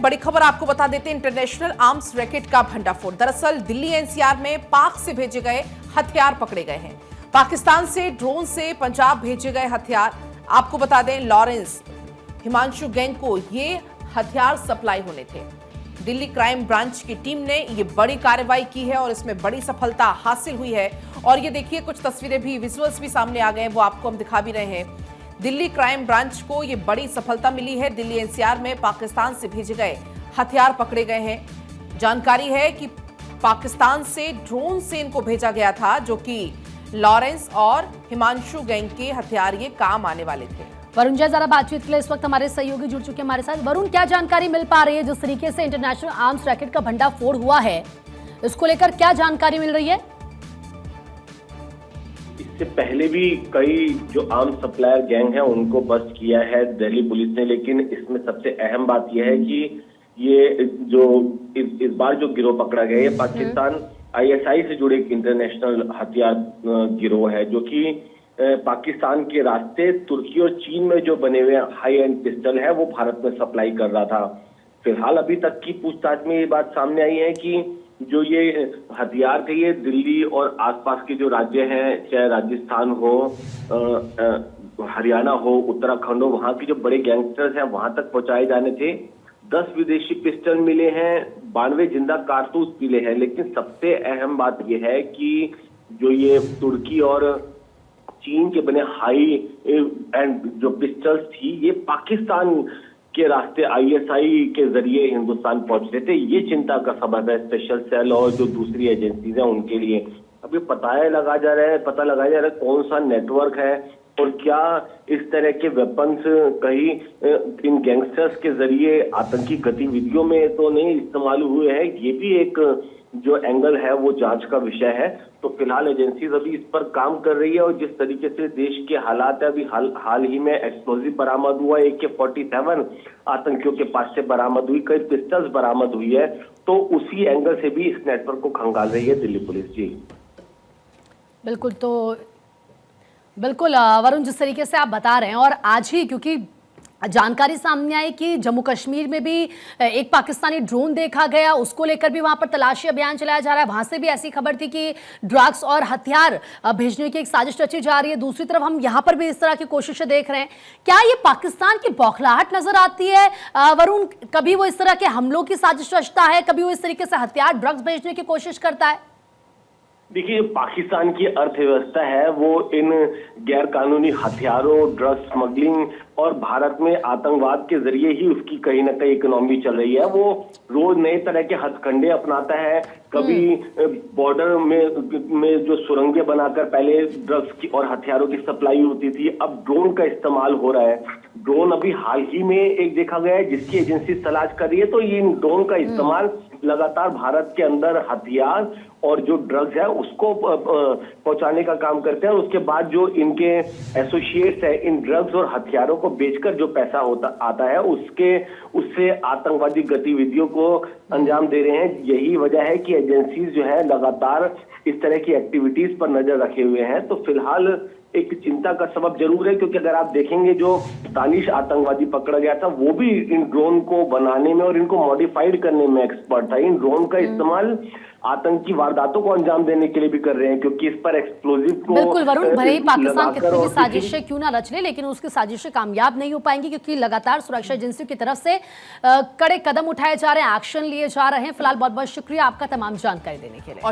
बड़ी खबर आपको बता देते हैं। इंटरनेशनल आर्म्स रैकेट का भंडाफोड़। दरअसल दिल्ली एनसीआर में पाक से भेजे गए हथियार पकड़े गए हैं। पाकिस्तान से ड्रोन से पंजाब भेजे गए हथियार। आपको बता दें, लॉरेंस हिमांशु गैंग को ये हथियार सप्लाई होने थे। दिल्ली क्राइम ब्रांच की टीम ने ये बड़ी कार्रवाई की है और इसमें बड़ी सफलता हासिल हुई है। और ये देखिए, कुछ तस्वीरें भी, विजुअल्स भी सामने आ गए हैं, वो आपको हम दिखा भी रहे हैं। दिल्ली क्राइम ब्रांच को ये बड़ी सफलता मिली है। दिल्ली एनसीआर में पाकिस्तान से भेजे गए हथियार पकड़े गए हैं। जानकारी है कि पाकिस्तान से ड्रोन से इनको भेजा गया था, जो कि लॉरेंस और हिमांशु गैंग के हथियार ये काम आने वाले थे। वरुण जय, जरा बातचीत के लिए इस वक्त हमारे सहयोगी जुड़ चुके हैं हमारे साथ। वरुण, क्या जानकारी मिल पा रही है? जिस तरीके से इंटरनेशनल आर्म्स रैकेट का भंडाफोड़ हुआ है, इसको लेकर क्या जानकारी मिल रही है? इससे पहले भी कई जो आर्म्स सप्लायर गैंग है उनको बस्ट किया है दिल्ली पुलिस ने, लेकिन इसमें सबसे अहम बात यह है कि ये जो इस बार जो गिरोह पकड़ा गया है, पाकिस्तान आईएसआई से जुड़े एक इंटरनेशनल हथियार गिरोह है, जो कि पाकिस्तान के रास्ते तुर्की और चीन में जो बने हुए हाई एंड पिस्टल है वो भारत में सप्लाई कर रहा था। फिलहाल अभी तक की पूछताछ में ये बात सामने आई है कि जो ये हथियार थे ये दिल्ली और आसपास के जो राज्य हैं, चाहे राजस्थान हो, हरियाणा हो, उत्तराखंड हो, वहां के जो बड़े गैंगस्टर्स हैं वहां तक पहुंचाए जाने थे। 10 विदेशी पिस्टल मिले हैं, 92 जिंदा कारतूस मिले हैं। लेकिन सबसे अहम बात यह है कि जो ये तुर्की और चीन के बने हाई एंड जो पिस्टल्स थी, ये पाकिस्तान के रास्ते आईएसआई के जरिए हिंदुस्तान पहुंच रहे थे। ये चिंता का सबब है स्पेशल सेल और जो दूसरी एजेंसीज हैं उनके लिए। अब ये पता लगाया जा रहा है कौन सा नेटवर्क है और क्या इस तरह के वेपन्स कहीं इन गैंगस्टर्स के जरिए आतंकी गतिविधियों में तो नहीं इस्तेमाल हुए हैं। ये भी एक जो एंगल है वो जांच का विषय है। तो फिलहाल एजेंसीज अभी इस पर काम कर रही है और जिस तरीके से देश के हालात है, अभी हाल ही में एक्सप्लोजिव बरामद हुआ, AK-47 आतंकियों के पास से बरामद हुई, कई पिस्टल्स बरामद हुई है। तो उसी एंगल से भी इस नेटवर्क को खंगाल रही है दिल्ली पुलिस। जी बिल्कुल, तो बिल्कुल वरुण, जिस तरीके से आप बता रहे हैं, और आज ही क्योंकि जानकारी सामने आई कि जम्मू कश्मीर में भी एक पाकिस्तानी ड्रोन देखा गया, उसको लेकर भी वहां पर तलाशी अभियान चलाया जा रहा है। वहां से भी ऐसी खबर थी कि ड्रग्स और हथियार भेजने की एक साजिश रची जा रही है। दूसरी तरफ हम यहां पर भी इस तरह की कोशिशें देख रहे हैं। क्या ये पाकिस्तान की बौखलाहट नजर आती है वरुण? कभी वो इस तरह के हमलों की साजिश रचता है, कभी वो इस तरीके से हथियार, ड्रग्स भेजने की कोशिश करता है। देखिए, पाकिस्तान की अर्थव्यवस्था है वो इन गैर कानूनी हथियारों, ड्रग्स स्मगलिंग और भारत में आतंकवाद के जरिए ही उसकी कहीं ना कहीं इकोनॉमी चल रही है। वो रोज नए तरह के हथकंडे अपनाता है। कभी बॉर्डर में जो सुरंगें बनाकर पहले ड्रग्स की और हथियारों की सप्लाई होती थी, अब ड्रोन का इस्तेमाल हो रहा है। ड्रोन अभी हाल ही में एक देखा गया है जिसकी एजेंसी तलाश कर रही है। तो ये ड्रोन का इस्तेमाल लगातार भारत के अंदर हथियार और जो ड्रग्स है उसको पहुंचाने का काम करते हैं। और उसके बाद जो इनके एसोसिएट्स है, इन ड्रग्स और हथियारों को बेचकर जो पैसा आता है उससे आतंकवादी गतिविधियों को अंजाम दे रहे हैं। यही वजह है कि एजेंसीज जो है लगातार इस तरह की एक्टिविटीज पर नजर रखे हुए हैं। तो फिलहाल एक चिंता का सबब जरूर है, क्योंकि अगर आप देखेंगे जो दानिश आतंकवादी पकड़ा गया था वो भी इन ड्रोन को बनाने में और इनको मॉडिफाइड करने में एक्सपर्ट था। इन ड्रोन का इस्तेमाल आतंकी वारदातों को अंजाम देने के लिए भी कर रहे हैं, क्योंकि इस पर एक्सप्लोजिव को बिल्कुल वरुण, भले ही पाकिस्तान कितनी भी साजिशें क्यों ना रच ले, लेकिन उसकी साजिशें कामयाब नहीं हो पाएंगी, क्योंकि लगातार सुरक्षा एजेंसियों की तरफ से कड़े कदम उठाए जा रहे हैं, एक्शन लिए जा रहे हैं। फिलहाल बहुत बहुत शुक्रिया आपका तमाम जानकारी देने के लिए।